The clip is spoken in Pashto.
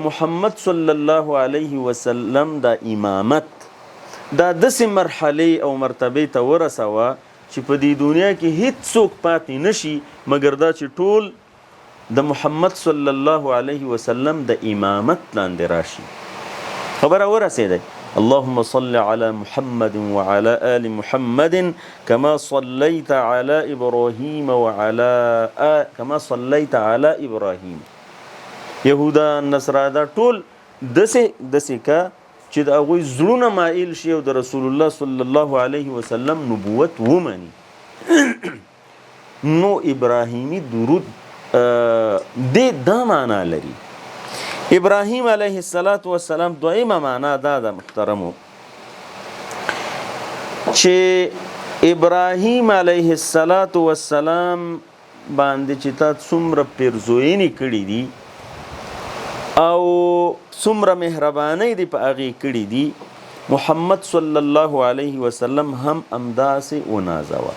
محمد صلی الله علیه وسلم دا امامت دا داسې مرحلې او مرتبې ته ورسوه چې په دې دنیا کې هیڅ څوک پاتې نشي مګر دا چې ټول د محمد صلی الله علیه وسلم د امامت لاندې راشي. خبره ورسېده. اللهم صل على محمد وعلى آل محمد كما صليت على إبراهيم كما صليت على إبراهيم. يهودا نصارا دا ټول دسې کا چې د هغوی زړونه مایل شي او د رسول الله صلی الله علیه وسلم نبوت ومني. نو ابراهیمی درود دا معنا لري. ابراهیم علیه السلام دویمه معنا دا ده محترمو چې ابراهیم علیه السلام باندې چې تا څومره پیرزوینې کړي دي او څومره مهربانۍ دي په هغې کړي دي، محمد صلی الله علیه وسلم هم همداسې ونازوه.